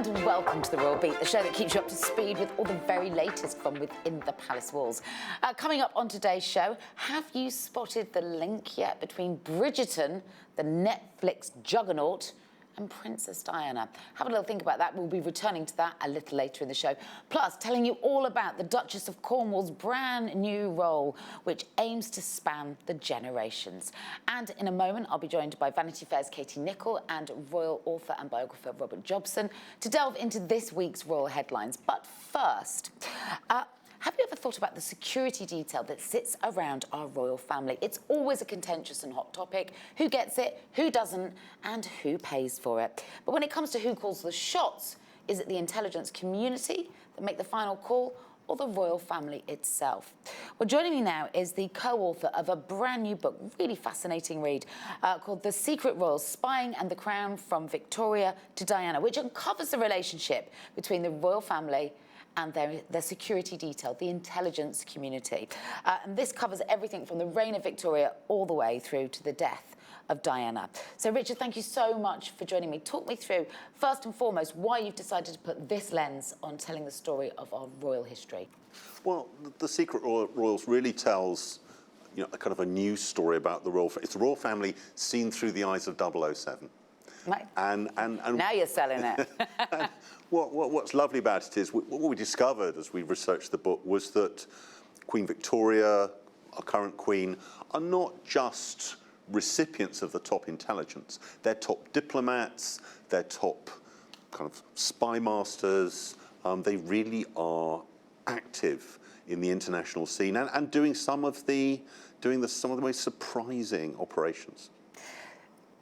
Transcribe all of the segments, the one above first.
and welcome to The Royal Beat, the show that keeps you up to speed with all the very latest from within the palace walls. Coming up on today's show, have you spotted the link yet between Bridgerton, the Netflix juggernaut, and Princess Diana? Have a little think about that. We'll be returning to that a little later in the show. Plus, telling you all about the Duchess of Cornwall's brand new role, which aims to span the generations. And in a moment, I'll be joined by Vanity Fair's Katie Nicholl and royal author and biographer Robert Jobson to delve into this week's royal headlines. But first, have you ever thought about the security detail that sits around our royal family? It's always a contentious and hot topic. Who gets it, who doesn't, and who pays for it? But when it comes to who calls the shots, is it the intelligence community that make the final call, or the royal family itself? Well, joining me now is the co-author of a brand new book, really fascinating read, called The Secret Royals: Spying and the Crown from Victoria to Diana, which uncovers the relationship between the royal family and their security detail, the intelligence community. And this covers everything from the reign of Victoria all the way through to the death of Diana. So, Richard, thank you so much for joining me. Talk me through, first and foremost, why you've decided to put this lens on telling the story of our royal history. Well, The Secret Royals really tells, a kind of a new story about the royal family. It's the royal family seen through the eyes of 007. Right. And now you're selling it. What's lovely about it is what we discovered as we researched the book was that Queen Victoria, our current queen, are not just recipients of the top intelligence. They're top diplomats, they're top kind of spy masters. They really are active in the international scene and doing some of the most surprising operations.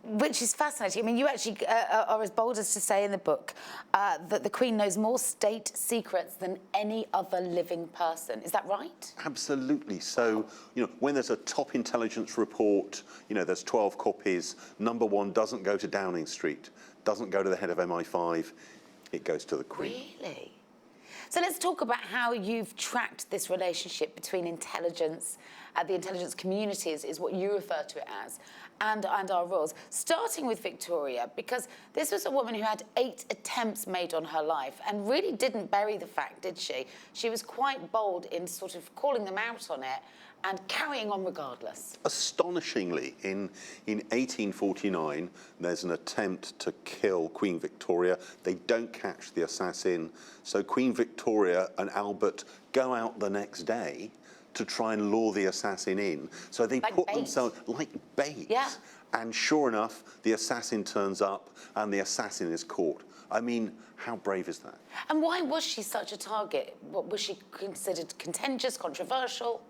Which is fascinating. I mean, you actually are as bold as to say in the book that the Queen knows more state secrets than any other living person. Is that right? Absolutely. So, when there's a top intelligence report, there's 12 copies. Number one doesn't go to Downing Street, doesn't go to the head of MI5. It goes to the Queen. Really? So let's talk about how you've tracked this relationship between intelligence, the intelligence community is what you refer to it as, and our royals. Starting with Victoria, because this was a woman who had 8 attempts made on her life and really didn't bury the fact, did she? She was quite bold in sort of calling them out on it and carrying on regardless. Astonishingly, in 1849, there's an attempt to kill Queen Victoria. They don't catch the assassin, so Queen Victoria and Albert go out the next day to try and lure the assassin in. So they put themselves like bait. Yeah. And sure enough, the assassin turns up and the assassin is caught. I mean, how brave is that? And why was she such a target? What, was she considered contentious, controversial?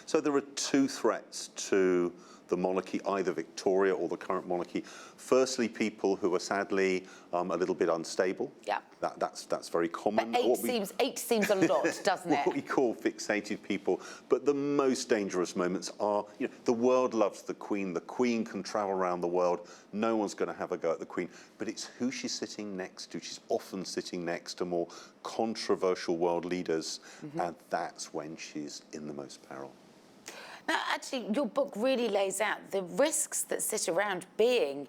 So there are 2 threats to the monarchy, either Victoria or the current monarchy. Firstly, people who are sadly a little bit unstable. Yeah. That's very common. But 8 seems a lot, doesn't it? What we call fixated people. But the most dangerous moments are, the world loves the Queen. The Queen can travel around the world. No one's going to have a go at the Queen. But it's who she's sitting next to. She's often sitting next to more controversial world leaders. Mm-hmm. And that's when she's in the most peril. Now, actually, your book really lays out the risks that sit around being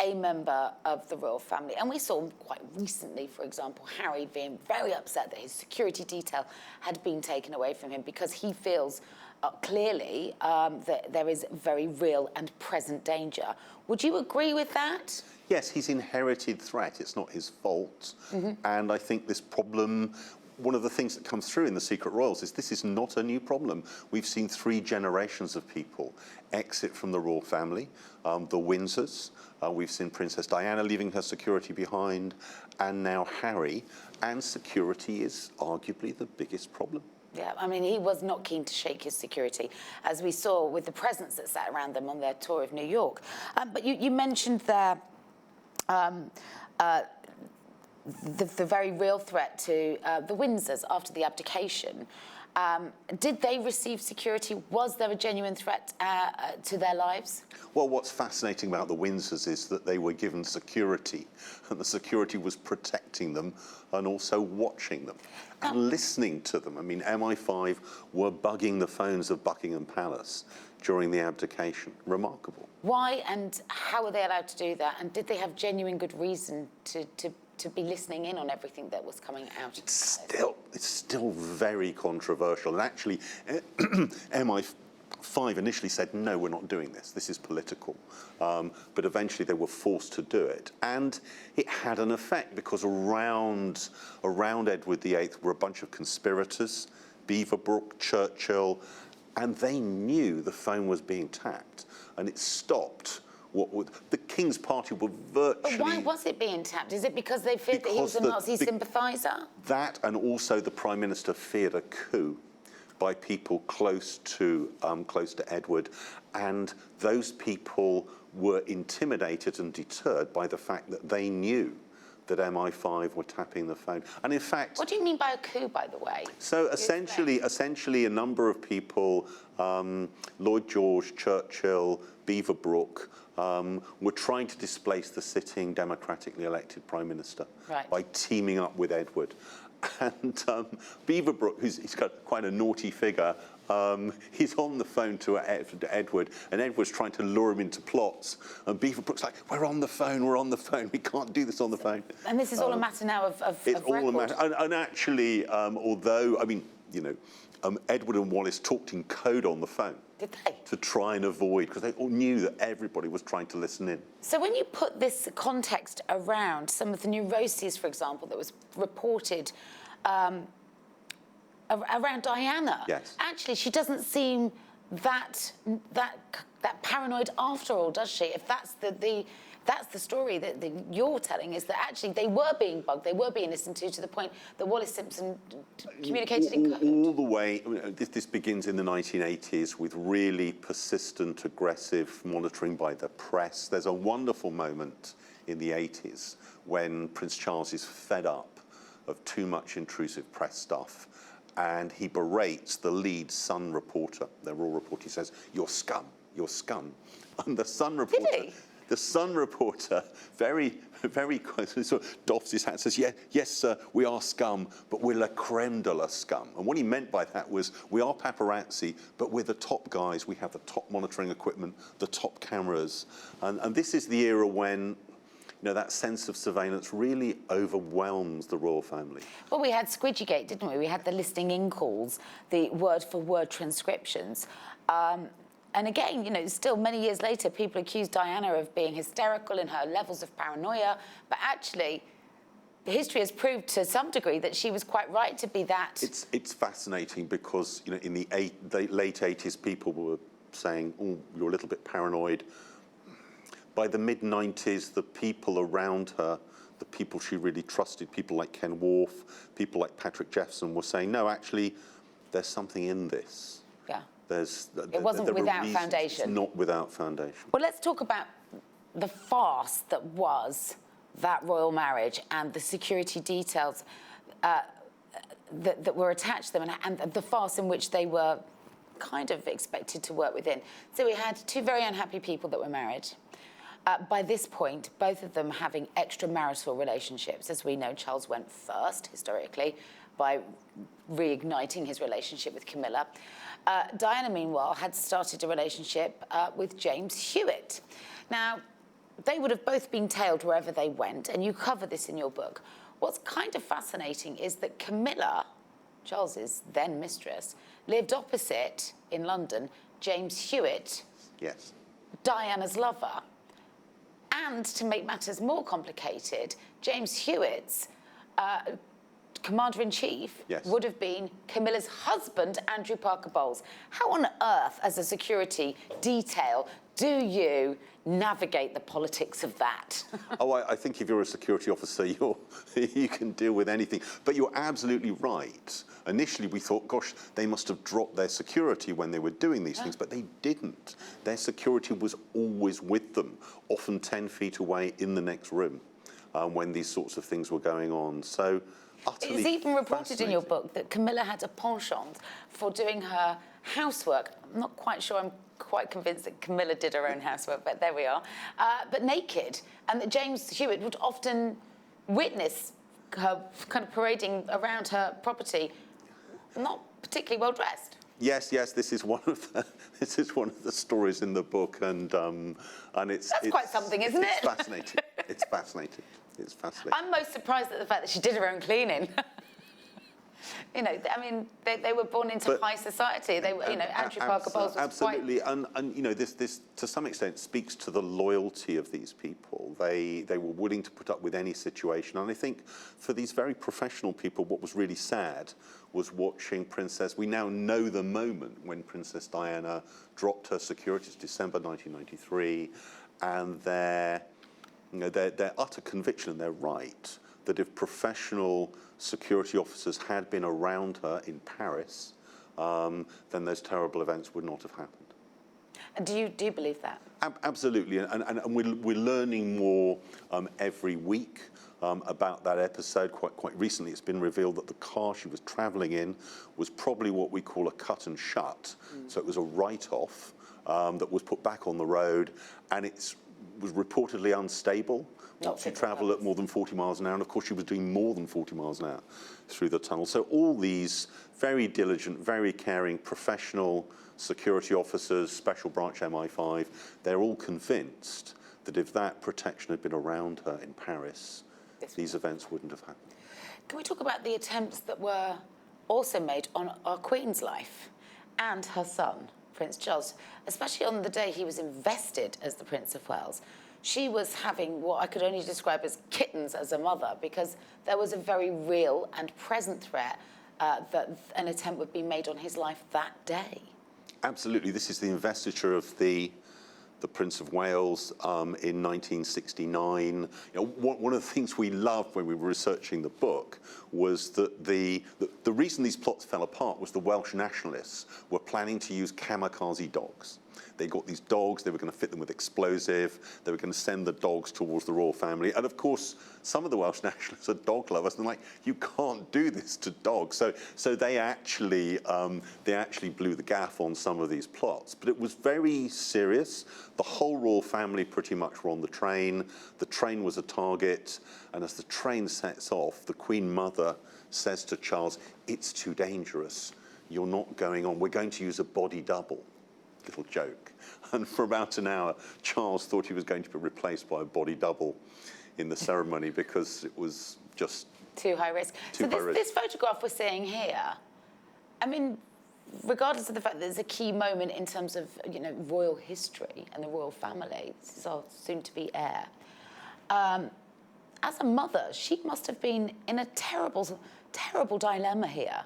a member of the royal family. And we saw quite recently, for example, Harry being very upset that his security detail had been taken away from him because he feels clearly that there is very real and present danger. Would you agree with that? Yes, he's inherited threat. It's not his fault. Mm-hmm. And I think this problem, one of the things that comes through in The Secret Royals is this is not a new problem. We've seen 3 generations of people exit from the royal family. The Windsors, we've seen Princess Diana leaving her security behind, and now Harry. And security is arguably the biggest problem. Yeah, I mean, he was not keen to shake his security, as we saw with the presents that sat around them on their tour of New York. But you mentioned there the very real threat to the Windsors after the abdication. Did they receive security? Was there a genuine threat to their lives? Well, what's fascinating about the Windsors is that they were given security, and the security was protecting them and also watching them and listening to them. I mean, MI5 were bugging the phones of Buckingham Palace during the abdication. Remarkable. Why and how were they allowed to do that? And did they have genuine good reason to to be listening in on everything that was coming out of the palace? It's still very controversial. And actually, MI5 initially said, no, we're not doing this. This is political. But eventually they were forced to do it. And it had an effect because around Edward VIII were a bunch of conspirators, Beaverbrook, Churchill, and they knew the phone was being tapped. And it stopped the King's Party were virtually... But why was it being tapped? Is it because they feared that he was a Nazi sympathiser? That, and also the Prime Minister feared a coup by people close to Edward, and those people were intimidated and deterred by the fact that they knew that MI5 were tapping the phone. And in fact... What do you mean by a coup, by the way? So essentially a number of people, Lloyd George, Churchill, Beaverbrook, were trying to displace the sitting democratically elected Prime Minister by teaming up with Edward. And Beaverbrook, he's got quite a naughty figure, he's on the phone to Edward, and Edward's trying to lure him into plots. And Beaverbrook's like, we're on the phone, we can't do this on the phone. And this is all a matter now of It's record. all a matter, and actually, although, I mean, you know, Edward and Wallis talked in code on the phone. Did they? To try and avoid, because they all knew that everybody was trying to listen in. So when you put this context around some of the neuroses, for example, that was reported around Diana, yes. Actually she doesn't seem that paranoid after all, does she? If that's that's the story that you're telling, is that actually they were being bugged, they were being listened to the point that Wallis Simpson communicated in code. All the way, this begins in the 1980s with really persistent, aggressive monitoring by the press. There's a wonderful moment in the 80s when Prince Charles is fed up of too much intrusive press stuff, and he berates the lead Sun reporter, the Royal reporter. He says, "You're scum, you're scum." And the Sun reporter... Did he? The Sun reporter very sort of doffs his hat and says, yes, sir, we are scum, but we're la creme de la scum. And what he meant by that was, we are paparazzi, but we're the top guys. We have the top monitoring equipment, the top cameras. And this is the era when, you know, that sense of surveillance really overwhelms the royal family. Well, we had Squidgygate, didn't we? We had the listening in calls, the word-for-word transcriptions. And again, you know, still many years later, people accuse Diana of being hysterical in her levels of paranoia, but actually, history has proved to some degree that she was quite right to be that. It's fascinating because, you know, in the late 80s, people were saying, oh, you're a little bit paranoid. By the mid-90s, the people around her, the people she really trusted, people like Ken Worf, people like Patrick Jeffson, were saying, no, actually, there's something in this. Yeah. It wasn't without foundation. It's not without foundation. Well, let's talk about the farce that was that royal marriage and the security details that were attached to them, and the farce in which they were kind of expected to work within. So we had two very unhappy people that were married. By this point, both of them having extramarital relationships. As we know, Charles went first, historically, by reigniting his relationship with Camilla. Diana, meanwhile, had started a relationship with James Hewitt. Now, they would have both been tailed wherever they went, and you cover this in your book. What's kind of fascinating is that Camilla, Charles's then mistress, lived opposite, in London, James Hewitt, yes, Diana's lover. And to make matters more complicated, James Hewitt's Commander-in-Chief would have been Camilla's husband, Andrew Parker Bowles. How on earth, as a security detail, do you navigate the politics of that? Oh, I think if you're a security officer, you can deal with anything. But you're absolutely right. Initially, we thought, gosh, they must have dropped their security when they were doing these things, but they didn't. Their security was always with them, often 10 feet away in the next room when these sorts of things were going on. So, utterly it's even reported in your book that Camilla had a penchant for doing her housework. I'm not quite sure, I'm quite convinced that Camilla did her own housework, but there we are. But naked, and that James Hewitt would often witness her kind of parading around her property, not particularly well dressed. Yes, this is one of the stories in the book, and it's quite something, isn't it? It's fascinating. It's fascinating. It's fascinating. I'm most surprised at the fact that she did her own cleaning. You know, I mean, they were born into high society. They were, you know, Andrew Parker Bowles was absolutely, and you know, this to some extent speaks to the loyalty of these people. They were willing to put up with any situation, and I think for these very professional people, what was really sad was watching Princess. We now know the moment when Princess Diana dropped her security. It's December 1993, and their utter conviction, and they're right, that if professional security officers had been around her in Paris, then those terrible events would not have happened. And do you believe that? Absolutely, and we're learning more every week about that episode. Quite recently, it's been revealed that the car she was travelling in was probably what we call a cut and shut. So it was a write-off that was put back on the road, and it was reportedly unstable. Not to travel at more than 40 miles an hour, and of course she was doing more than 40 miles an hour through the tunnel. So all these very diligent, very caring, professional security officers, Special Branch MI5, they're all convinced that if that protection had been around her in Paris, these events wouldn't have happened. Can we talk about the attempts that were also made on our Queen's life and her son, Prince Charles, especially on the day he was invested as the Prince of Wales? She was having what I could only describe as kittens as a mother, because there was a very real and present threat that an attempt would be made on his life that day. Absolutely. This is the investiture of the Prince of Wales in 1969. You know, one of the things we loved when we were researching the book was that the reason these plots fell apart was the Welsh nationalists were planning to use kamikaze dogs. They got these dogs, they were going to fit them with explosive, they were going to send the dogs towards the royal family. And of course, some of the Welsh nationalists are dog lovers, and they're like, you can't do this to dogs. So they actually blew the gaff on some of these plots. But it was very serious. The whole royal family pretty much were on the train. The train was a target. And as the train sets off, the Queen Mother says to Charles, it's too dangerous. You're not going on. We're going to use a body double. Little joke. And for about an hour, Charles thought he was going to be replaced by a body double in the ceremony because it was just too high risk. So this photograph we're seeing here, I mean, regardless of the fact that there's a key moment in terms of, you know, royal history and the royal family, this is our soon-to-be heir. As a mother, she must have been in a terrible, terrible dilemma here.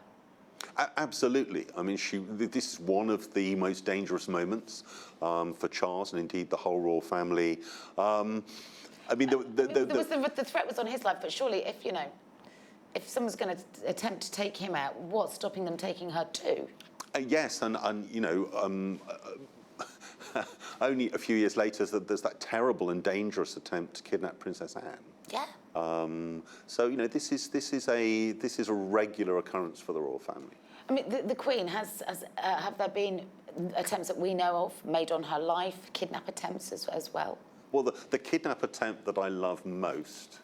Absolutely. I mean, this is one of the most dangerous moments for Charles and indeed the whole royal family. I mean, the threat was on his life, but surely if someone's going to attempt to take him out, what's stopping them taking her too? Yes, and you know, only a few years later, there's that terrible and dangerous attempt to kidnap Princess Anne. Yeah. So you know, this is a regular occurrence for the royal family. I mean, the Queen have there been attempts that we know of made on her life, kidnap attempts as well? Well, the kidnap attempt that I love most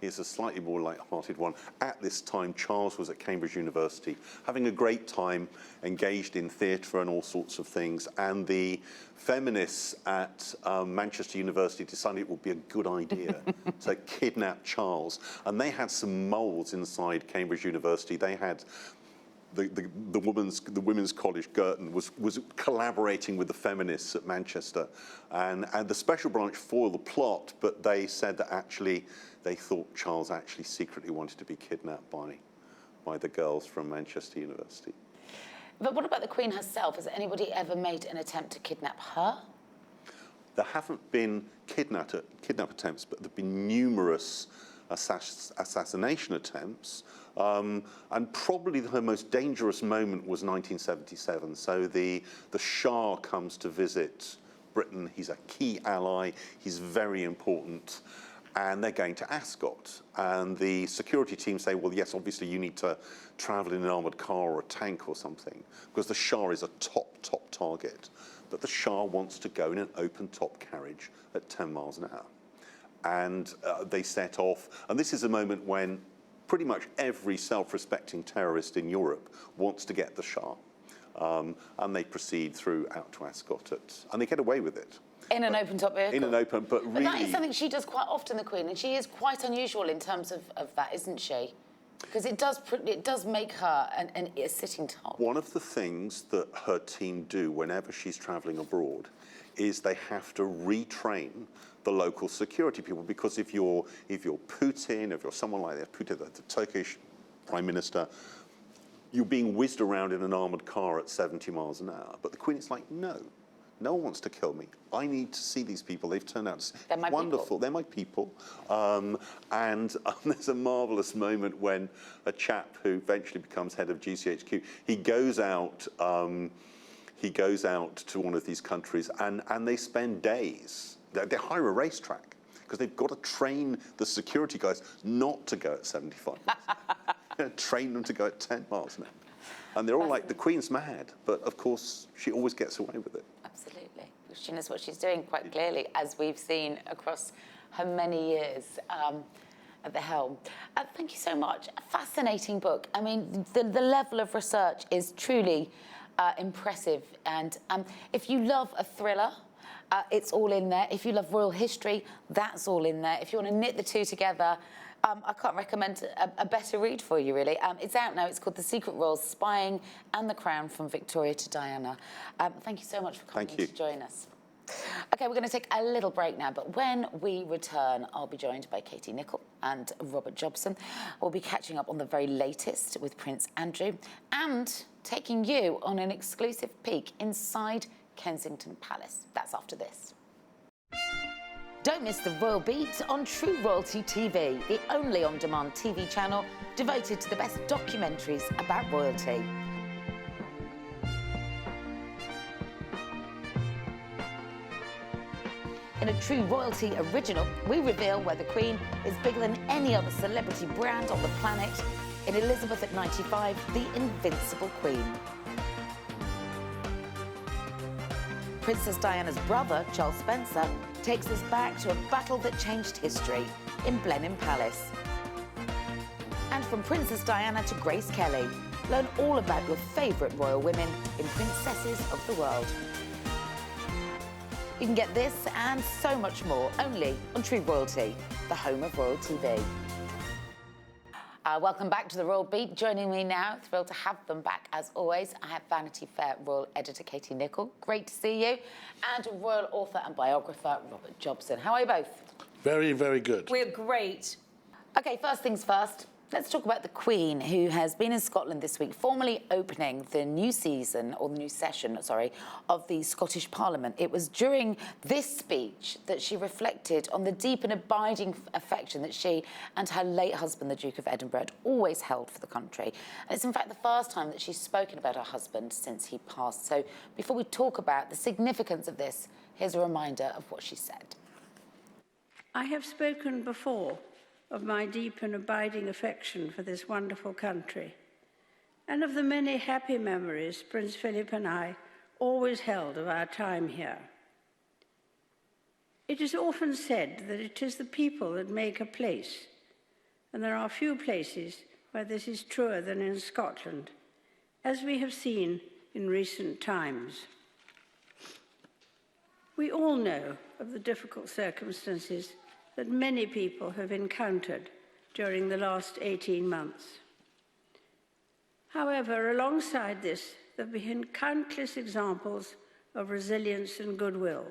is a slightly more light-hearted one. At this time, Charles was at Cambridge University, having a great time, engaged in theatre and all sorts of things, and the feminists at Manchester University decided it would be a good idea to kidnap Charles. And they had some moles inside Cambridge University. They had the women's college, Girton, was collaborating with the feminists at Manchester, and the Special Branch foiled the plot, but they said that actually they thought Charles actually secretly wanted to be kidnapped by the girls from Manchester University. But what about the Queen herself? Has anybody ever made an attempt to kidnap her? There haven't been kidnap attempts, but there have been numerous assassination attempts. And probably her most dangerous moment was 1977. So the Shah comes to visit Britain. He's a key ally. He's very important. And they're going to Ascot. And the security team say, well, yes, obviously you need to travel in an armoured car or a tank or something, because the Shah is a top target. But the Shah wants to go in an open-top carriage at 10 miles an hour. And they set off. And this is a moment when pretty much every self-respecting terrorist in Europe wants to get the Shah. And they proceed out to Ascot, and they get away with it. In an open-top vehicle. In an open, but really... But that is something she does quite often, the Queen, and she is quite unusual in terms of that, isn't she? Because it does make her a sitting top. One of the things that her team do whenever she's travelling abroad is they have to retrain the local security people, because if you're Putin, if you're someone like that, Putin, the Turkish Prime Minister, you're being whizzed around in an armoured car at 70 miles an hour. But the Queen is like, no. No one wants to kill me. I need to see these people. They've turned out They're my wonderful. People. They're my people. And there's a marvellous moment when a chap who eventually becomes head of GCHQ, he goes out to one of these countries and they spend days. They hire a racetrack because they've got to train the security guys not to go at 75. Train them to go at 10 miles an hour. And they're all like, the Queen's mad. But of course, she always gets away with it. Absolutely. She knows what she's doing quite clearly, as we've seen across her many years at the helm. Thank you so much. A fascinating book. I mean, the level of research is truly impressive. And if you love a thriller, it's all in there. If you love royal history, that's all in there. If you want to knit the two together, I can't recommend a better read for you, really. It's out now. It's called The Secret Royals, Spying and the Crown from Victoria to Diana. Thank you so much for coming to join us. OK, we're going to take a little break now, but when we return, I'll be joined by Katie Nicholl and Robert Jobson. We'll be catching up on the very latest with Prince Andrew and taking you on an exclusive peek inside Kensington Palace. That's after this. Don't miss the Royal Beat on True Royalty TV, the only on-demand TV channel devoted to the best documentaries about royalty. In a True Royalty original, we reveal where the Queen is bigger than any other celebrity brand on the planet in Elizabeth at 95, the Invincible Queen. Princess Diana's brother, Charles Spencer, takes us back to a battle that changed history in Blenheim Palace. And from Princess Diana to Grace Kelly, learn all about your favourite royal women in Princesses of the World. You can get this and so much more only on True Royalty, the home of Royal TV. Welcome back to the Royal Beat. Joining me now, thrilled to have them back as always. I have Vanity Fair Royal Editor Katie Nicholl. Great to see you. And Royal Author and Biographer Robert Jobson. How are you both? Very, very good. We're great. OK, first things first. Let's talk about the Queen, who has been in Scotland this week, formally opening the new season, or the new session, sorry, of the Scottish Parliament. It was during this speech that she reflected on the deep and abiding affection that she and her late husband, the Duke of Edinburgh, had always held for the country. And it's in fact the first time that she's spoken about her husband since he passed. So before we talk about the significance of this, here's a reminder of what she said. I have spoken before of my deep and abiding affection for this wonderful country, and of the many happy memories Prince Philip and I always held of our time here. It is often said that it is the people that make a place, and there are few places where this is truer than in Scotland, as we have seen in recent times. We all know of the difficult circumstances that many people have encountered during the last 18 months. However, alongside this, there have been countless examples of resilience and goodwill.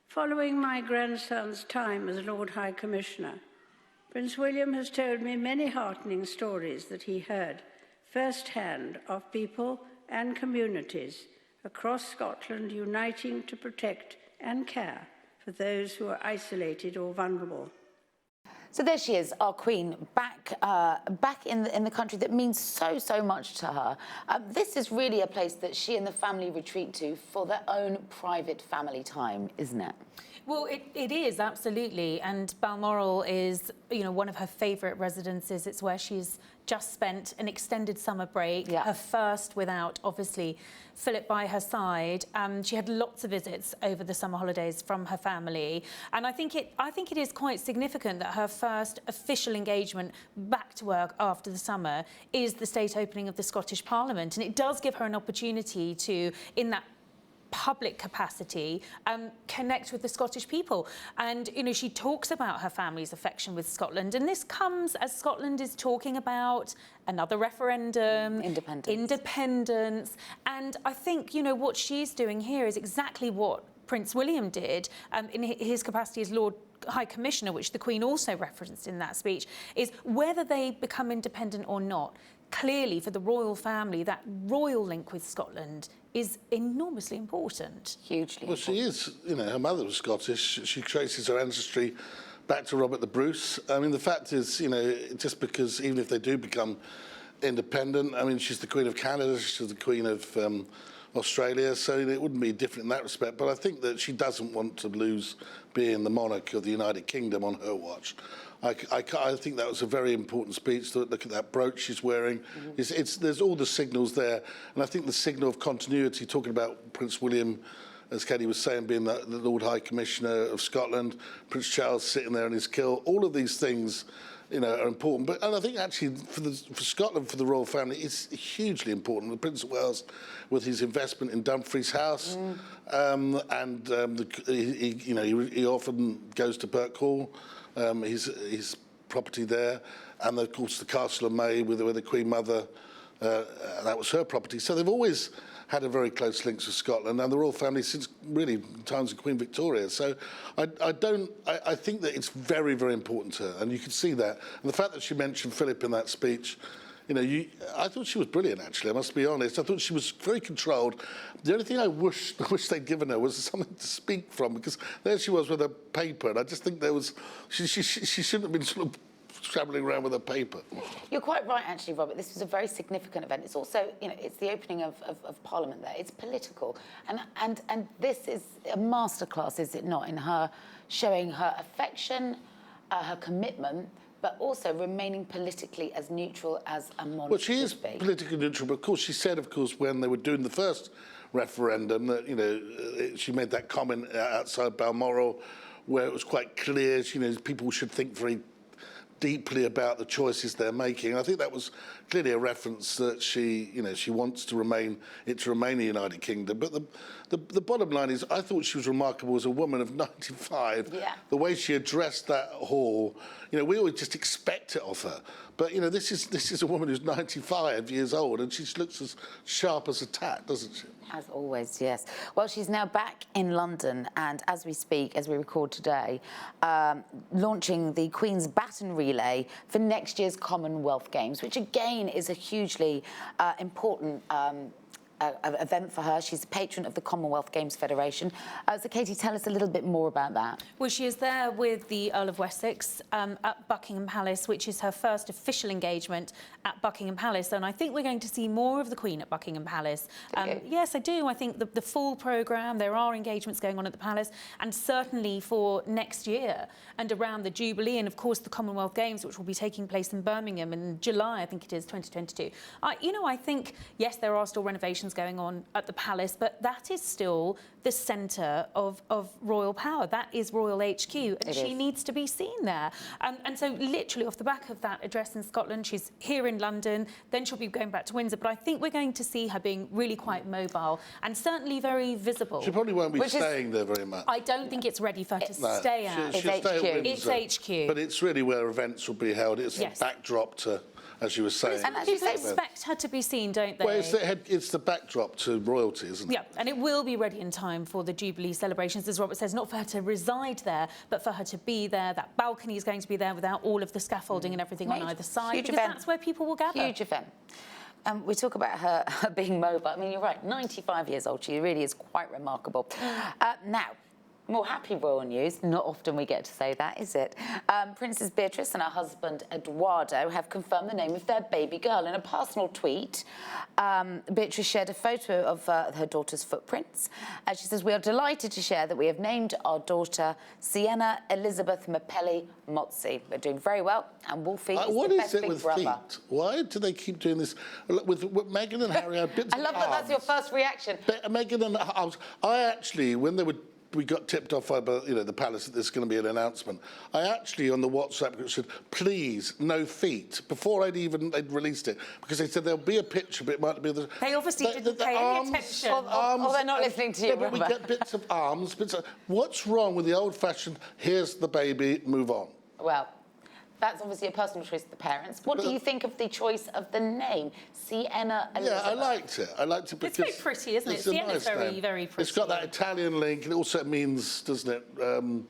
Following my grandson's time as Lord High Commissioner, Prince William has told me many heartening stories that he heard firsthand of people and communities across Scotland uniting to protect and care for those who are isolated or vulnerable. So there she is, our Queen, back in the country that means so much to her. This is really a place that she and the family retreat to for their own private family time, isn't it? Well, it is, absolutely. And Balmoral is, one of her favourite residences. It's where she's just spent an extended summer break, her first without, obviously, Philip by her side. She had lots of visits over the summer holidays from her family. And I think it is quite significant that her first official engagement back to work after the summer is the state opening of the Scottish Parliament. And it does give her an opportunity to, in that public capacity, connect with the Scottish people. And, you know, she talks about her family's affection with Scotland. And this comes as Scotland is talking about another referendum, independence. And I think, you know, what she's doing here is exactly what Prince William did in his capacity as Lord High Commissioner, which the Queen also referenced in that speech, is whether they become independent or not. Clearly, for the royal family, that royal link with Scotland is enormously important. Hugely Well, important. she is, you know, her mother was Scottish. She traces her ancestry back to Robert the Bruce. I mean, the fact is, you know, just because even if they do become independent, I mean, she's the Queen of Canada, she's the Queen of Australia, so it wouldn't be different in that respect. But I think that she doesn't want to lose being the monarch of the United Kingdom on her watch. I think that was a very important speech. Look at that brooch she's wearing. There's all the signals there. And I think the signal of continuity, talking about Prince William, as Katie was saying, being the Lord High Commissioner of Scotland, Prince Charles sitting there in his kilt, all of these things, you know, are important. But and I think actually for Scotland, for the royal family, it's hugely important. The Prince of Wales, with his investment in Dumfries House, he often goes to Birk Hall, his property there, and of course the Castle of May, where the Queen Mother, that was her property. So they've always had a very close links with Scotland and the royal family since really times of Queen Victoria. So I think that it's very, very important to her, and you can see that. And the fact that she mentioned Philip in that speech, you know, I thought she was brilliant, actually, I must be honest. I thought she was very controlled. The only thing I wish they'd given her was something to speak from, because there she was with a paper, and I just think she shouldn't have been sort of scrabbling around with a paper. You're quite right, actually, Robert. This was a very significant event. It's also, you know, it's the opening of Parliament there. It's political. And this is a masterclass, is it not, in her showing her affection, her commitment, but also remaining politically as neutral as a monarch. Well, she is politically neutral, but of course she said, of course, when they were doing the first referendum, that, you know, she made that comment outside Balmoral, where it was quite clear, you know, people should think very deeply about the choices they're making. And I think that was clearly a reference that she wants to remain a United Kingdom. But the bottom line is, I thought she was remarkable as a woman of 95. Yeah. The way she addressed that hall, you know, we always just expect it of her. But, you know, this is a woman who's 95 years old, and she looks as sharp as a tack, doesn't she? As always, yes. Well, she's now back in London, and as we speak, as we record today, launching the Queen's Baton Relay for next year's Commonwealth Games, which again is a hugely important event for her. She's a patron of the Commonwealth Games Federation. So, Katie, tell us a little bit more about that. Well, she is there with the Earl of Wessex at Buckingham Palace, which is her first official engagement at Buckingham Palace. And I think we're going to see more of the Queen at Buckingham Palace. Yes, I do. I think the full programme, there are engagements going on at the Palace, and certainly for next year and around the Jubilee, and of course the Commonwealth Games, which will be taking place in Birmingham in July, I think it is, 2022. I think, yes, there are still renovations going on at the Palace, but that is still the centre of royal power. That is royal HQ, and she needs to be seen there. And so literally off the back of that address in Scotland, she's here in London, then she'll be going back to Windsor, but I think we're going to see her being really quite mobile and certainly very visible. She probably won't be staying there very much. I don't think it's ready for her to stay at. She'll stay at Windsor. It's HQ. But it's really where events will be held. It's a backdrop to, as you were saying. And as you People say, expect her to be seen, don't they? Well, it's the backdrop to royalty, isn't it? Yeah, and it will be ready in time for the Jubilee celebrations, as Robert says, not for her to reside there, but for her to be there. That balcony is going to be there without all of the scaffolding and everything on either side, huge because event. that's where people will gather. Huge event. We talk about her being mobile. I mean, you're right, 95 years old. She really is quite remarkable. Now, more happy royal news. Not often we get to say that, is it? Princess Beatrice and her husband Eduardo have confirmed the name of their baby girl. In a personal tweet, Beatrice shared a photo of her daughter's footprints. She says, "We are delighted to share that we have named our daughter Sienna Elizabeth Mapelli Mozzi. We're doing very well, and Wolfie is the best big brother." Feet? Why do they keep doing this? With Meghan and Harry, I love that that's your first reaction. Meghan and I actually, when they were we got tipped off by the palace that there's going to be an announcement. I actually on the WhatsApp group said, please, no feet, before they'd released it, because they said there'll be a picture, but it might be the. They obviously didn't pay any attention. Or they're not listening to you, Yeah, but we get bits of arms, what's wrong with the old-fashioned? Here's the baby, move on. Well, that's obviously a personal choice of the parents. What do you think of the choice of the name, Sienna Elizabeth? Yeah, I liked it. I liked it because It's very pretty, isn't it? it's a Sienna's nice very, name. very pretty. It's got that Italian link, and it also means, doesn't it?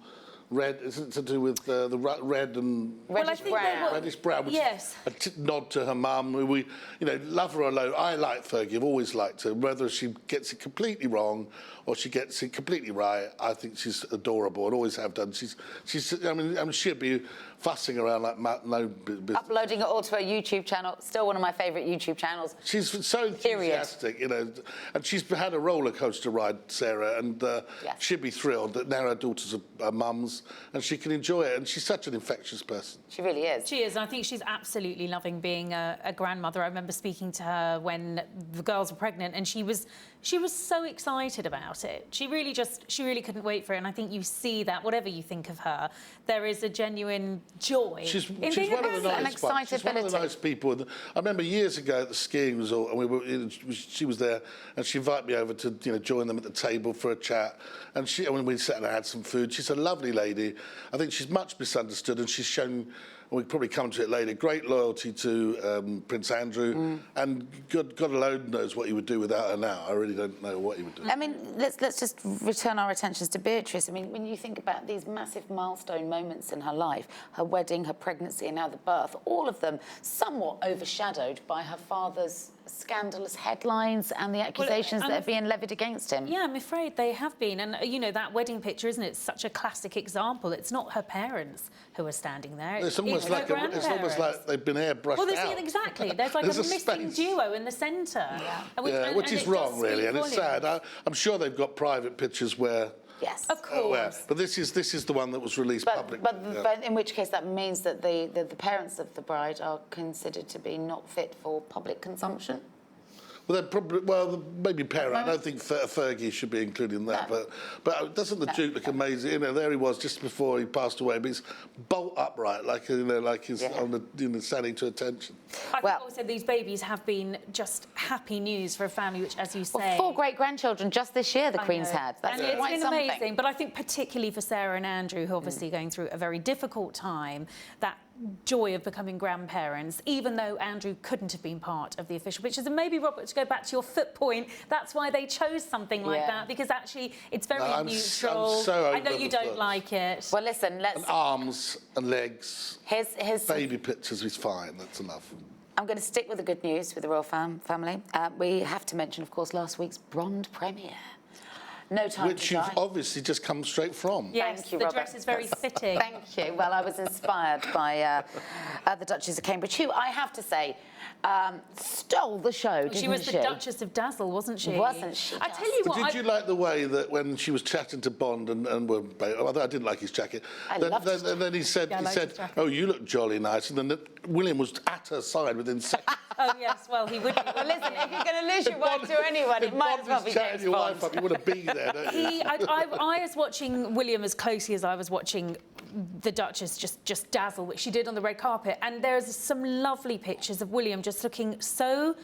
Red, isn't it to do with the red and Reddish brown. reddish brown, which Yes. is a nod to her mum. We, love her alone. I like Fergie. I've always liked her. Whether she gets it completely wrong or she gets it completely right, I think she's adorable and always have done. She's. I mean, she'd be fussing around like no business. Uploading it all to her YouTube channel. Still one of my favourite YouTube channels. She's so enthusiastic, and she's had a roller coaster ride, Sarah, and she'd be thrilled that now her daughters are mums and she can enjoy it. And she's such an infectious person. She really is. She is, and I think she's absolutely loving being a grandmother. I remember speaking to her when the girls were pregnant, and she was so excited about it. She really couldn't wait for it. And I think you see that, whatever you think of her, there is a genuine joy. She's in one being of the a nice ones. She's one of the nice people. I remember years ago at the skiing resort, and she was there, and she invited me over to join them at the table for a chat. And when we sat and had some food, she's a lovely lady. I think she's much misunderstood, and she's shown. We'll probably come to it later. Great loyalty to Prince Andrew, and God alone knows what he would do without her now. I really don't know what he would do. I mean, let's just return our attentions to Beatrice. I mean, when you think about these massive milestone moments in her life, her wedding, her pregnancy, and now the birth, all of them somewhat overshadowed by her father's scandalous headlines and the accusations that are being levied against him. Yeah, I'm afraid they have been. And, that wedding picture, isn't it? It's such a classic example. It's not her parents who are standing there. It's almost like they've been airbrushed out. Exactly. There's like There's a a missing space. duo in the centre. Yeah, which is wrong, really, and it's sad. I'm sure they've got private pictures where. Yes. Of course. But this is the one that was released publicly. But in which case that means that the parents of the bride are considered to be not fit for public consumption? Well, they're probably maybe parent. I don't think Fergie should be included in that. No. But doesn't the Duke look amazing? There he was just before he passed away. But he's bolt upright, like he's on the standing to attention. I think also these babies have been just happy news for a family, which, as you say, Well, 4 great-grandchildren just this year the Queen's had. That's and quite it's been something. amazing. But I think particularly for Sarah and Andrew, who are obviously going through a very difficult time, that joy of becoming grandparents, even though Andrew couldn't have been part of the official pictures. And maybe, Robert, to go back to your foot point, that's why they chose something like that, because actually it's very neutral. I'm so I know over you the don't foot. like it. Well, listen, let's... And arms and legs. Here's Baby pictures is fine. That's enough. I'm going to stick with the good news with the royal family. We have to mention, of course, last week's Bond premiere. No Time Which to you've Die. obviously just come straight from. Yes, Thank you, the Robert. dress is very fitting. Thank you. Well, I was inspired by the Duchess of Cambridge, who I have to say stole the show, didn't she? She was the Duchess of Dazzle, wasn't she? Wasn't she? I tell you But what. did you like the way that when she was chatting to Bond although I didn't like his jacket, then he said, Yeah, I liked his jacket. "Oh, you look jolly nice," and then William was at her side within seconds. Oh yes, well he would be. Well, listen, if you're going to lose your wife to anyone, it might as well be chatting James your Bond. wife up, you want to be there, don't you? I was watching William as closely as I was watching the Duchess just dazzle, which she did on the red carpet. And there's some lovely pictures of William just looking so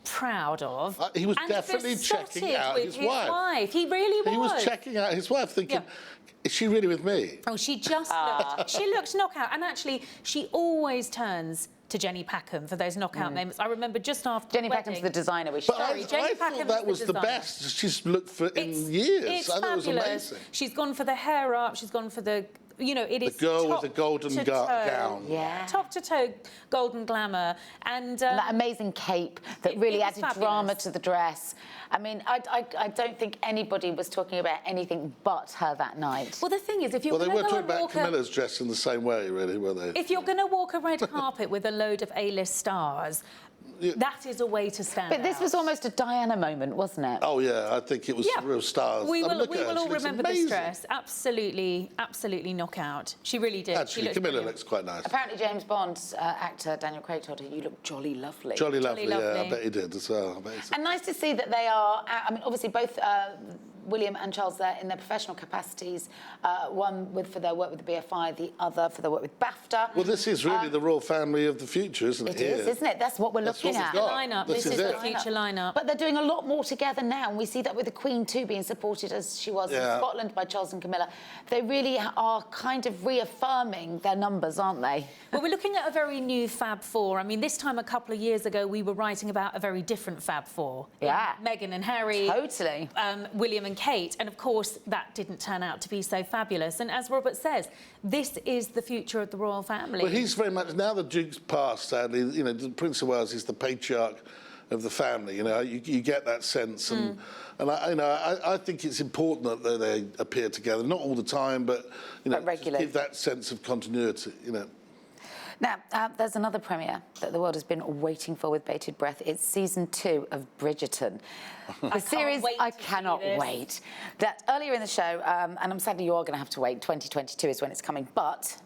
proud of. He was and definitely checking besotted out with his wife. He really was. He was checking out his wife, thinking, is she really with me? Oh, she just looked. She looked knockout, and actually, she always turns to Jenny Packham for those knockout moments. I remember just after Jenny the Packham's wedding. the designer we should But I thought that was the best she's looked for in years. It's I thought it was fabulous. amazing. She's gone for the hair up. She's gone for the. It is The girl with top the golden to gown. Yeah. Top to toe golden glamour. And that amazing cape that really it was added fabulous. drama to the dress. I mean, I don't think anybody was talking about anything but her that night. well, the thing is, if you're Well, they going weren't to talking go and about walk Camilla's dress in the same way, really, were they? if you're going to walk a red carpet with a load of A-list stars, that is a way to stand But this out. was almost a Diana moment, wasn't it? Oh, yeah, I think it was real stars. We I mean, will, look we at her, will she all looks remember this amazing. dress. Absolutely knockout. She really did. Actually, she looked Camilla brilliant. looks quite nice. Apparently James Bond's actor, Daniel Craig, told her, you look jolly lovely. Jolly lovely, yeah, I lovely. bet he did as well. I bet he did. And nice to see that they are, I mean, obviously both William and Charles there in their professional capacities, one for their work with the BFI, the other for their work with BAFTA. Well, this is really the royal family of the future, isn't it? It is, isn't it? That's what we're looking what at. we've got. Lineup. This This is is the it. future lineup. But they're doing a lot more together now, and we see that with the Queen too being supported as she was in Scotland by Charles and Camilla. They really are kind of reaffirming their numbers, aren't they? Well, we're looking at a very new Fab Four. I mean, this time a couple of years ago, we were writing about a very different Fab Four. Yeah. Meghan and Harry. Totally. William and Kate. And of course, that didn't turn out to be so fabulous. And as Robert says, this is the future of the royal family. Well, he's very much, now the Duke's passed, sadly, you know, the Prince of Wales is the patriarch of the family, you know, you get that sense. And I think it's important that they appear together, not all the time, but, you know, regularly. give that sense of continuity, you know. Now, there's another premiere that the world has been waiting for with bated breath. It's season 2 of Bridgerton. The series, I cannot wait. That earlier in the show, and I'm sadly you are going to have to wait, 2022 is when it's coming, but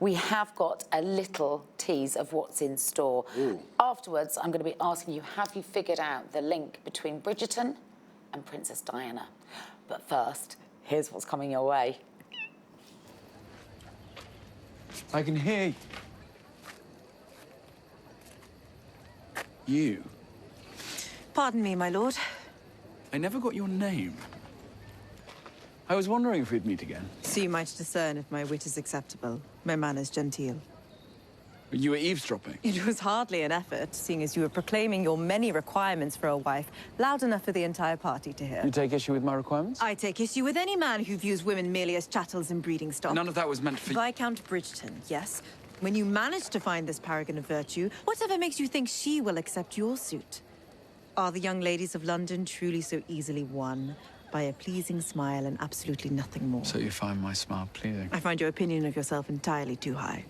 we have got a little tease of what's in store. Ooh. Afterwards, I'm going to be asking you, have you figured out the link between Bridgerton and Princess Diana? But first, here's what's coming your way. I can hear you. Pardon me, my lord. I never got your name. I was wondering if we'd meet again. So you might discern if my wit is acceptable, my manners genteel. You were eavesdropping. It was hardly an effort, seeing as you were proclaiming your many requirements for a wife, loud enough for the entire party to hear. You take issue with my requirements? I take issue with any man who views women merely as chattels and breeding stock. None of that was meant for you. Viscount Bridgerton, yes. When you manage to find this paragon of virtue, whatever makes you think she will accept your suit? Are the young ladies of London truly so easily won by a pleasing smile and absolutely nothing more? So you find my smile pleasing? I find your opinion of yourself entirely too high.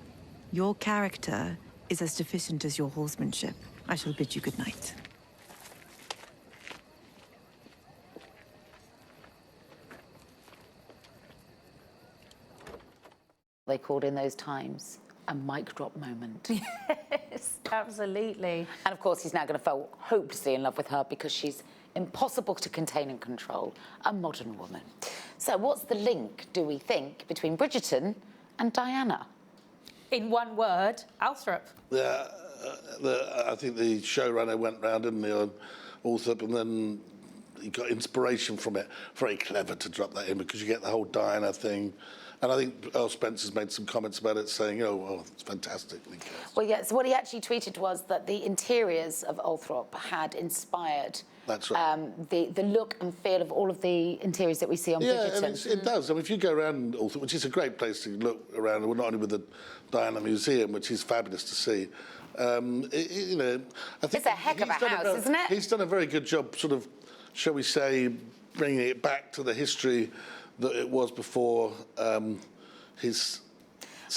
Your character is as deficient as your horsemanship. I shall bid you good night. They called in those times a mic drop moment. Yes, absolutely. And of course, he's now going to fall hopelessly in love with her because she's impossible to contain and control, a modern woman. So what's the link, do we think, between Bridgerton and Diana? In one word, Althorp. Yeah, I think the showrunner went round, didn't he, on Althorp, and then he got inspiration from it. Very clever to drop that in because you get the whole Diana thing. And I think Earl Spencer's made some comments about it saying, oh, well, it's fantastic. Well, yes, what he actually tweeted was that the interiors of Althorp had inspired That's right. the look and feel of all of the interiors that we see on Bridgerton. Yeah, it does. I mean, if you go around Althorp, which is a great place to look around, not only with the Diana Museum, which is fabulous to see, you know, I think It's a heck of a house, isn't it? He's done a very good job, sort of, shall we say, bringing it back to the history that it was before his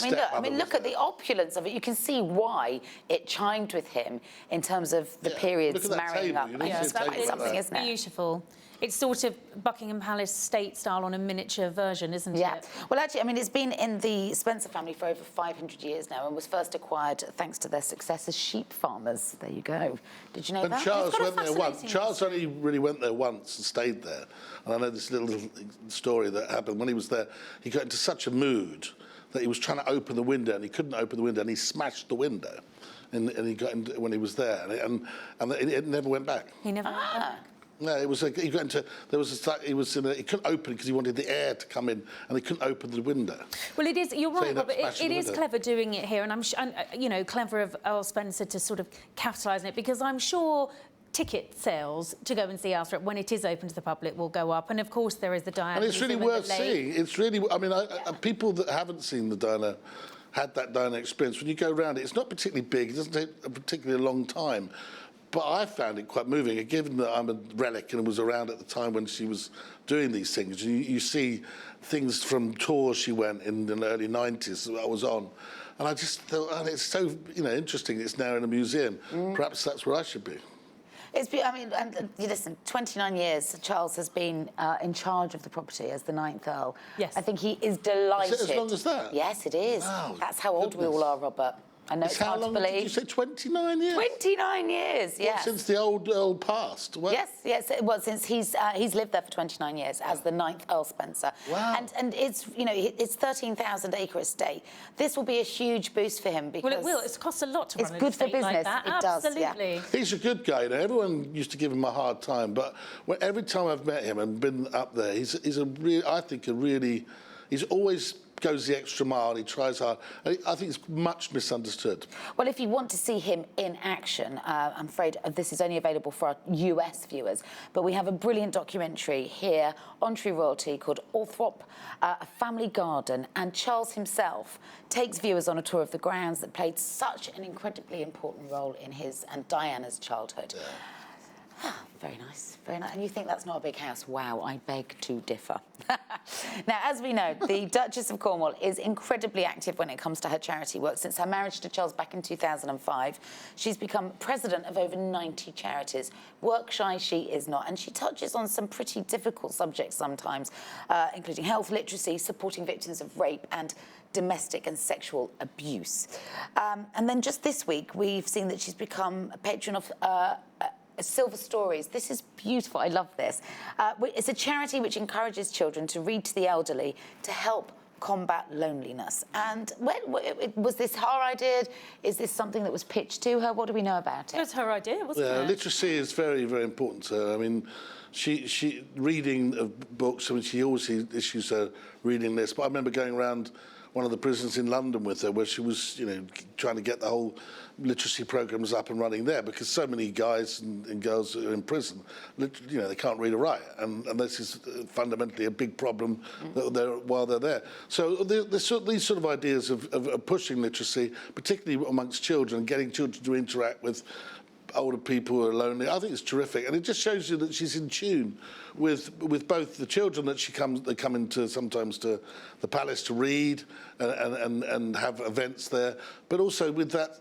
Look at the opulence of it. You can see why it chimed with him in terms of the periods look at that marrying table. up. You look Yeah, at it's the quite table something, like that. isn't it? Beautiful. It's sort of Buckingham Palace state style on a miniature version, isn't Yeah. it? Well, actually, I mean, it's been in the Spencer family for over 500 years now and was first acquired thanks to their success as sheep farmers. There you go. Did you know And that? Charles got a went there once. fascinating Charles only really went there once and stayed there. And I know this little story that happened when he was there. He got into such a mood that he was trying to open the window and he couldn't open the window and he smashed the window. And he got into, when he was there, and it never went back. He never went back. No, it was he got into he couldn't open it because he wanted the air to come in, and he couldn't open the window. Well, it is. You're So right, you'd have Robert. to smash It the is window. clever doing it here, and I'm clever of Earl Spencer to sort of capitalise on it because I'm sure ticket sales to go and see Althorp when it is open to the public will go up, and of course there is the Diana. And it's really Museum worth and the lake. seeing. It's really, I mean, people that haven't seen the Diana, had that Diana experience, when you go around it, it's not particularly big, it doesn't take a particularly long time, but I found it quite moving, and given that I'm a relic and was around at the time when she was doing these things. You see things from tours she went in the early 90s that I was on, and I just thought, and it's so, interesting it's now in a museum. Perhaps that's where I should be. And listen, 29 years Charles has been in charge of the property as the 9th Earl. Yes. I think he is delighted. Is it as long as that? Yes, it is. Wow, That's how old we all are, Robert. I know it's hard to believe. Did you say 29 years? 29 years, yes. Well, since the old Earl passed? Well, Yes. Well, since he's lived there for 29 years as the 9th Earl Spencer. Wow. And it's, it's 13,000 acre estate. This will be a huge boost for him because... Well, it will. It's cost a lot to run an good for estate business. like that. It does, yeah. Absolutely. He's a good guy. You know, everyone used to give him a hard time, but every time I've met him and been up there, he's always goes the extra mile. He tries hard. I think he's much misunderstood. Well, if you want to see him in action, I'm afraid this is only available for our US viewers, but we have a brilliant documentary here on True Royalty called Althorp, A Family Garden, and Charles himself takes viewers on a tour of the grounds that played such an incredibly important role in his and Diana's childhood. Yeah. Very nice, very nice. And you think that's not a big house? Wow, I beg to differ. Now, as we know, the Duchess of Cornwall is incredibly active when it comes to her charity work. Since her marriage to Charles back in 2005, she's become president of over 90 charities. Work shy she is not, and she touches on some pretty difficult subjects sometimes, including health literacy, supporting victims of rape and domestic and sexual abuse. And then just this week, we've seen that she's become a patron of Silver Stories. This is beautiful. I love this. It's a charity which encourages children to read to the elderly to help combat loneliness. And was this her idea? Is this something that was pitched to her? What do we know about it? It was her idea, wasn't it? Literacy is very, very important to her. I mean, she reading of books. I mean, she always issues her reading list. But I remember going around one of the prisons in London with her, where she was, trying to get the whole literacy programs up and running there, because so many guys and girls are in prison, they can't read or write, and this is fundamentally a big problem while they're there. So these sort of ideas of pushing literacy, particularly amongst children, getting children to interact with older people who are lonely, I think it's terrific, and it just shows you that she's in tune with both the children that they come into sometimes to the palace to read and have events there, but also with that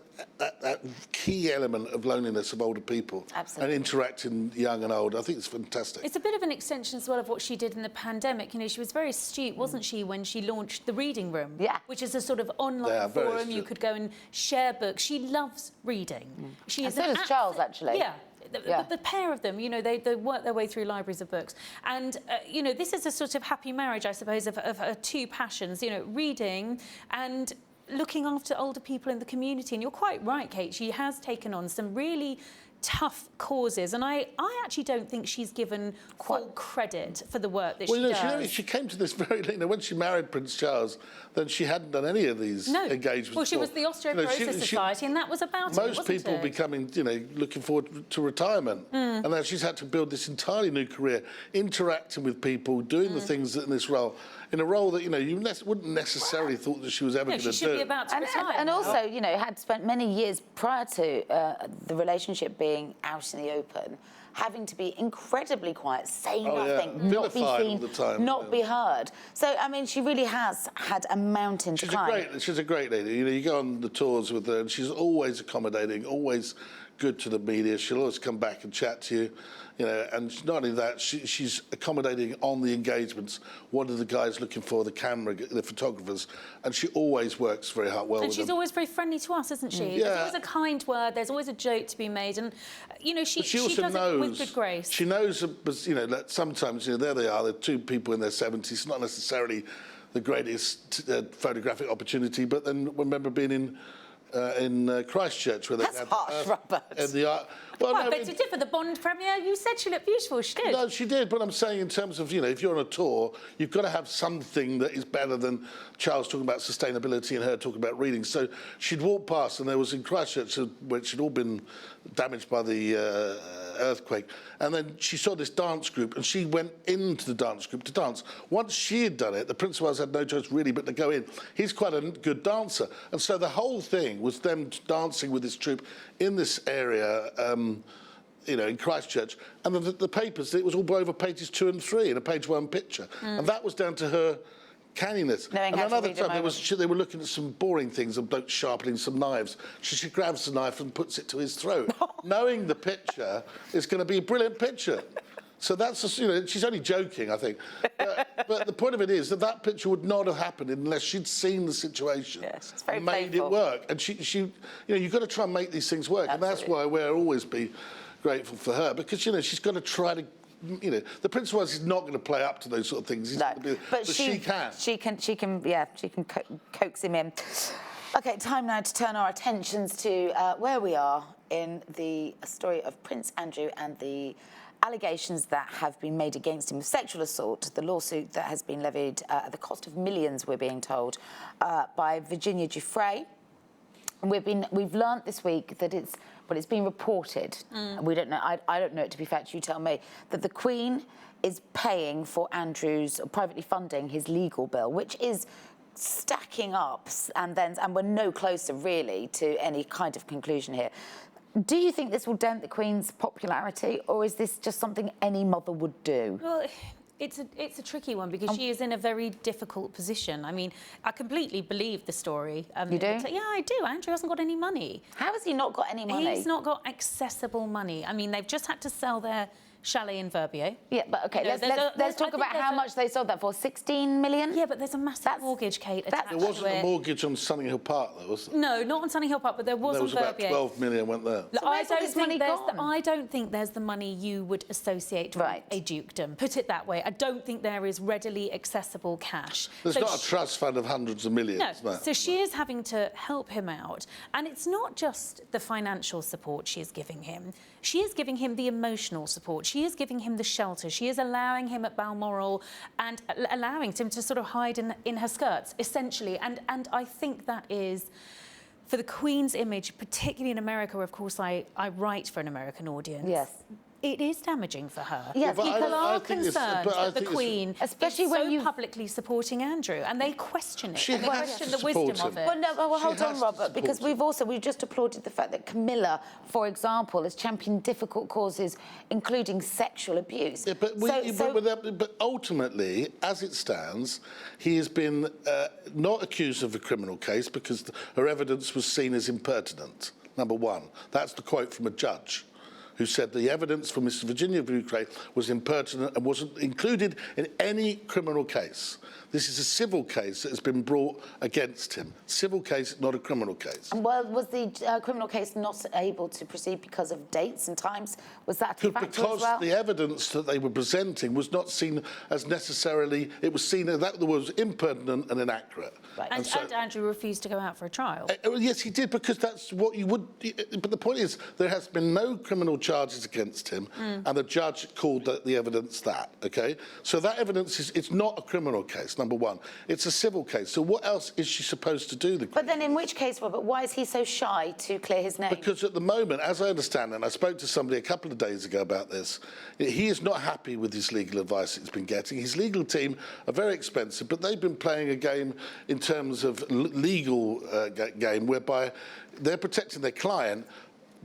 key element of loneliness of older people. Absolutely. And interacting young and old. I think it's fantastic. It's a bit of an extension as well of what she did in the pandemic. She was very astute, wasn't she, when she launched the Reading Room? Yeah. Which is a sort of online forum. You could go and share books. She loves reading. She and so does Charles, actually. Yeah. The pair of them, they work their way through libraries of books. And, this is a sort of happy marriage, I suppose, of her two passions, reading and looking after older people in the community. And you're quite right, Kate, she has taken on some really tough causes, and I actually don't think she's given full credit for the work that she does. She came to this very late. When she married Prince Charles, then she hadn't done any of these engagements. Well, she was the Osteoporosis Society, and that was about most people becoming, looking forward to retirement, and now she's had to build this entirely new career, interacting with people, doing the things in this role. In a role that, you wouldn't necessarily thought that she was ever going to do. She should be about to retire. And also, had spent many years prior to the relationship being out in the open, having to be incredibly quiet, say nothing, not be seen, all the time, not be heard. So, she really has had a mountain to climb. She's a great lady. You go on the tours with her, and she's always accommodating, always good to the media. She'll always come back and chat to you. And not only that, she's accommodating on the engagements. What are the guys looking for? The camera, the photographers, and she always works very hard well. And she's always very friendly to us, isn't she? Yeah. There's always a kind word. There's always a joke to be made, and she also does knows, it with good grace. She knows, that sometimes there they are. They're two people in their 70s, not necessarily the greatest photographic opportunity, but then remember being in Christchurch, where they That's harsh, Robert. Well, I beg to differ. The Bond premiere, you said she looked beautiful. She did. No, she did. But I'm saying in terms of, if you're on a tour, you've got to have something that is better than Charles talking about sustainability and her talking about reading. So she'd walk past, and there was in Christchurch, which had all been damaged by the earthquake. And then she saw this dance group, and she went into the dance group to dance. Once she had done it, the Prince of Wales had no choice really but to go in. He's quite a good dancer. And so the whole thing was them dancing with this troupe in this area, in Christchurch. And the papers, it was all over pages 2 and 3 in a page 1 picture. And that was down to her canniness. And another time they were looking at some boring things, a bloke sharpening some knives. She grabs the knife and puts it to his throat, knowing the picture is going to be a brilliant picture. So that's just, she's only joking, I think. But the point of it is that picture would not have happened unless she'd seen the situation she's very and made playful. it work. And you've got to try and make these things work. Absolutely. And that's why we'll always be grateful for her, because, she's got to try to, the Prince of Wales is not going to play up to those sort of things. No, but she can. She can coax him in. Okay, time now to turn our attentions to where we are in the story of Prince Andrew and the allegations that have been made against him of sexual assault, the lawsuit that has been levied at the cost of millions, we're being told, by Virginia Giuffre. We've learnt this week that it's been reported. We don't know. I don't know it to be fact. You tell me that the Queen is paying for Andrew's, privately funding his legal bill, which is stacking up, and we're no closer really to any kind of conclusion here. Do you think this will dent the Queen's popularity, or is this just something any mother would do? Well, it's a tricky one because she is in a very difficult position. I mean, I completely believe the story. You do? Yeah, I do. Andrew hasn't got any money. How has he not got any money? He's not got accessible money. I mean, they've just had to sell their chalet in Verbier. Yeah, but okay, let's talk about how much they sold that for. 16 million? Yeah, but there's a massive mortgage, Kate, attached There wasn't to a it. mortgage on Sunny Hill Park, though, was there? No, not on Sunny Hill Park, but there was There on was about Verbier. 12 million went there. So where's all this money gone? I don't think there's the money you would associate with a dukedom. Put it that way. I don't think there is readily accessible cash. There's not a trust fund of hundreds of millions. No. So she is having to help him out. And it's not just the financial support she is giving him. She is giving him the emotional support. She is giving him the shelter. She is allowing him at Balmoral and allowing him to sort of hide in her skirts, essentially. And I think that is, for the Queen's image, particularly in America, where, of course, I write for an American audience. Yes. It is damaging for her. Yes, but people are concerned that the Queen especially is when so you publicly supporting Andrew, and they question it. She And they has question to the wisdom support of him. it. Well, hold She on, has to Robert, because support we've just applauded the fact that Camilla, for example, has championed difficult causes, including sexual abuse. Yeah, but ultimately, as it stands, he has been not accused of a criminal case because her evidence was seen as impertinent, number one. That's the quote from a judge who said the evidence from Mr. Virginia Giuffre was impertinent and wasn't included in any criminal case. This is a civil case that has been brought against him. Civil case, not a criminal case. Well, was the criminal case not able to proceed because of dates and times? Was that a factor as well? Because the evidence that they were presenting was not seen as necessarily, it was seen as that was impertinent and inaccurate. Right. And Andrew refused to go out for a trial. Yes, he did, because that's what you would... But the point is, there has been no criminal charges against him, and the judge called the evidence that, OK? So that evidence it's not a criminal case, number one. It's a civil case. So what else is she supposed to do? But then in which case, Robert, why is he so shy to clear his name? Because at the moment, as I understand, and I spoke to somebody a couple of days ago about this, he is not happy with his legal advice he's been getting. His legal team are very expensive, but they've been playing a game in terms of legal game whereby they're protecting their client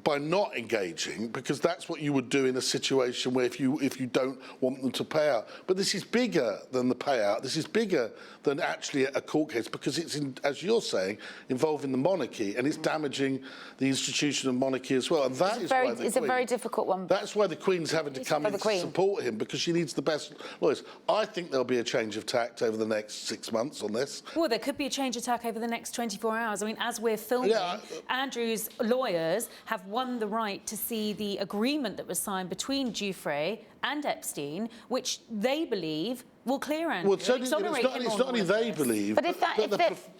by not engaging, because that's what you would do in a situation where if you don't want them to pay out. But this is bigger than the payout. This is bigger than actually a court case, because it's, as you're saying, involving the monarchy, and it's damaging the institution of monarchy as well. And that is why it's a very difficult one. That's why the Queen's having to come in to support him, because she needs the best lawyers. I think there'll be a change of tact over the next 6 months on this. Well, there could be a change of tack over the next 24 hours. I mean, as we're filming, Andrew's lawyers have won the right to see the agreement that was signed between Giuffre and Epstein, which they believe will clear Andrew. Well, it's not only they believe.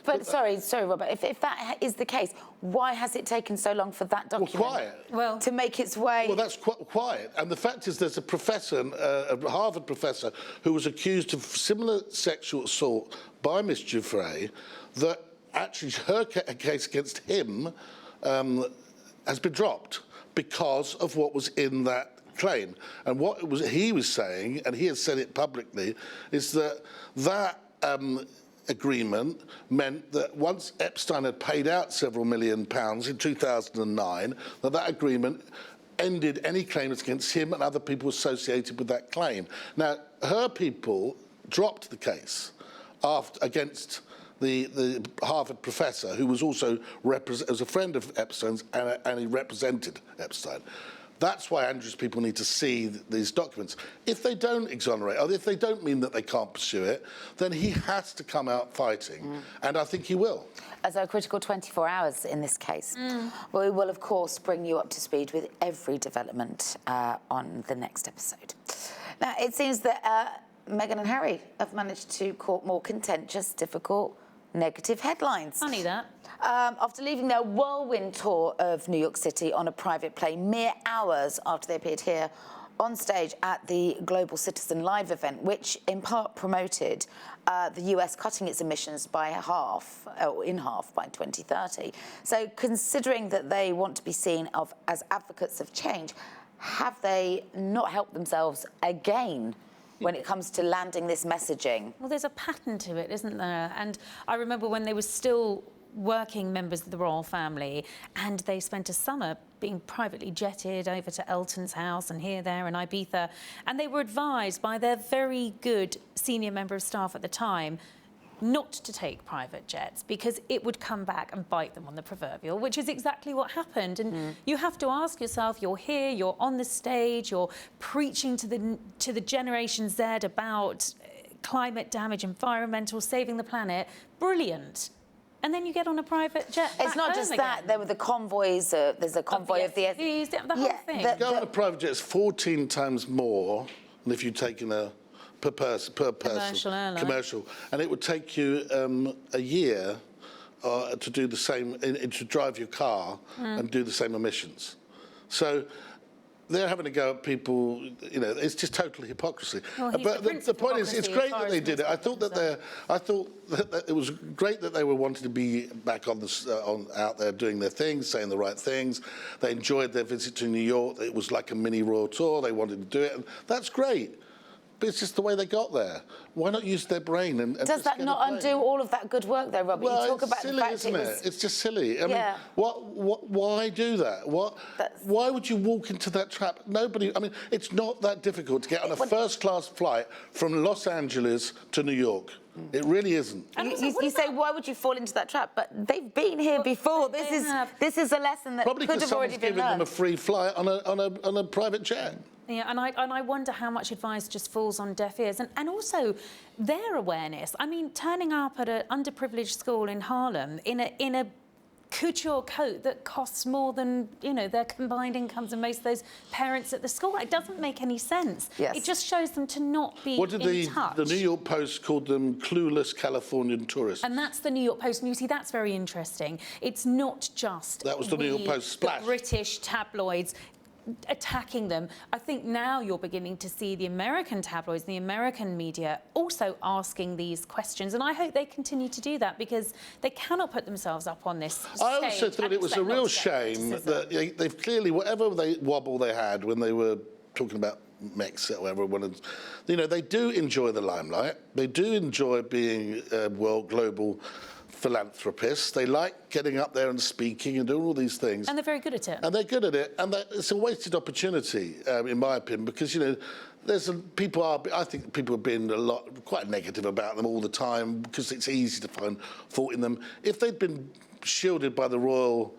But sorry, Robert. If that is the case, why has it taken so long for that document to make its way? Well, that's quiet. And the fact is, there's a professor, a Harvard professor, who was accused of similar sexual assault by Miss Giuffre, that actually her case against him has been dropped because of what was in that claim. And what he was saying, and he has said it publicly, is that agreement meant that once Epstein had paid out several £1 million in 2009, that agreement ended any claims against him and other people associated with that claim. Now, her people dropped the case against the Harvard professor, who was also was a friend of Epstein's, and he represented Epstein. That's why Andrews people need to see these documents. If they don't exonerate, or if they don't mean that they can't pursue it, then he has to come out fighting, and I think he will. As a critical 24 hours in this case. We will, of course, bring you up to speed with every development on the next episode. Now, it seems that Meghan and Harry have managed to court more contentious, difficult, negative headlines. Funny that. After leaving their whirlwind tour of New York City on a private plane mere hours after they appeared here on stage at the Global Citizen Live event, which in part promoted the US cutting its emissions by half, or in half by 2030. So considering that they want to be seen as advocates of change, have they not helped themselves again when it comes to landing this messaging? Well, there's a pattern to it, isn't there? And I remember when they were still working members of the royal family, and they spent a summer being privately jetted over to Elton's house and here, there, and Ibiza, and they were advised by their very good senior member of staff at the time not to take private jets because it would come back and bite them on the proverbial, which is exactly what happened. And you have to ask yourself, you're here, you're on the stage, you're preaching to the Generation Z about climate damage, environmental, saving the planet. Brilliant. And then you get on a private jet. It's not just that. There were the convoys. There's a convoy of the FVs, the whole thing. Going on a private jet is 14 times more than if you'd taken a per person commercial airline. Commercial, and it would take you a year to do the same, to drive your car and do the same emissions. So they're having to go at people, you know, it's just total hypocrisy. Well, but the point is, it's great that they did it. I thought that it was great that they were wanting to be back on out there doing their things, saying the right things. They enjoyed their visit to New York. It was like a mini royal tour. They wanted to do it, and that's great. But it's just the way they got there. Why not use their brain and Does just that get not a plane? undo all of that good work, though, Robert? Well, you talk it's about silly, the fact isn't it? It's just silly. I mean, why do that? Why would you walk into that trap? Nobody. I mean, it's not that difficult to get on a first-class flight from Los Angeles to New York. It really isn't. You say, why would you fall into that trap? But they've been here before. This is a lesson that Probably could because have already someone's been giving them learned. a free flight on a private jet. Yeah, and I wonder how much advice just falls on deaf ears. And also their awareness. I mean, turning up at an underprivileged school in Harlem in a couture coat that costs more than, you know, their combined incomes of most of those parents at the school. It doesn't make any sense. Yes. It just shows them to not be What did in touch. the New York Post called them? Clueless Californian tourists. And that's the New York Post. And you see, that's very interesting. It's not just That was the New York Post splash. the British tabloids attacking them. I think now you're beginning to see the American tabloids, the American media also asking these questions, and I hope they continue to do that because they cannot put themselves up on this stage. I also thought it was a real shame that they've clearly, whatever wobble they had when they were talking about Brexit or whatever, you know, they do enjoy the limelight. They do enjoy being global philanthropists. They like getting up there and speaking and doing all these things. And they're very good at it. And they're good at it. And it's a wasted opportunity, in my opinion, because, you know, I think people have been quite negative about them all the time because it's easy to find fault in them. If they'd been shielded by the royal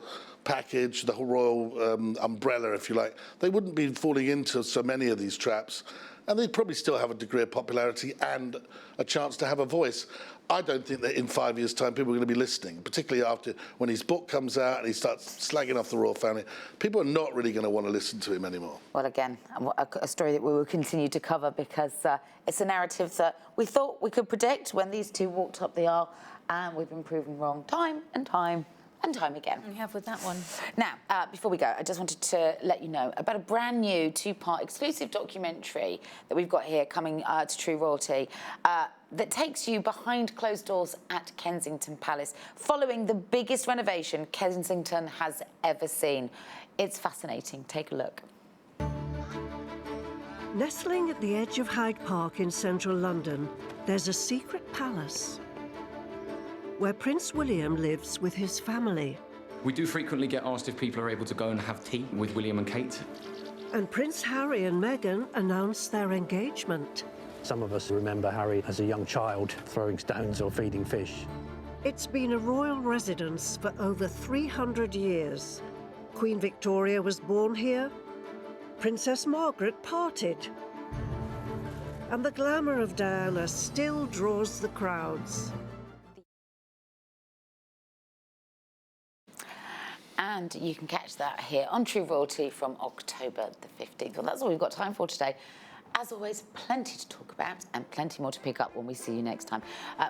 package, the whole royal umbrella, if you like, they wouldn't be falling into so many of these traps. And they'd probably still have a degree of popularity and a chance to have a voice. I don't think that in 5 years' time people are going to be listening, particularly after when his book comes out and he starts slagging off the royal family. People are not really going to want to listen to him anymore. Well, again, a story that we will continue to cover because it's a narrative that we thought we could predict when these two walked up the aisle, and we've been proven wrong time and time and time again. We have with that one. Now, before we go, I just wanted to let you know about a brand new 2-part exclusive documentary that we've got here coming to True Royalty that takes you behind closed doors at Kensington Palace, following the biggest renovation Kensington has ever seen. It's fascinating. Take a look. Nestling at the edge of Hyde Park in central London, there's a secret palace where Prince William lives with his family. We do frequently get asked if people are able to go and have tea with William and Kate. And Prince Harry and Meghan announced their engagement. Some of us remember Harry as a young child throwing stones or feeding fish. It's been a royal residence for over 300 years. Queen Victoria was born here, Princess Margaret parted. And the glamour of Diana still draws the crowds. And you can catch that here on True Royalty from October the 15th. Well, that's all we've got time for today. As always, plenty to talk about and plenty more to pick up when we see you next time.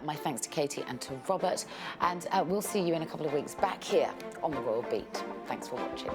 My thanks to Katie and to Robert. And we'll see you in a couple of weeks back here on The Royal Beat. Thanks for watching.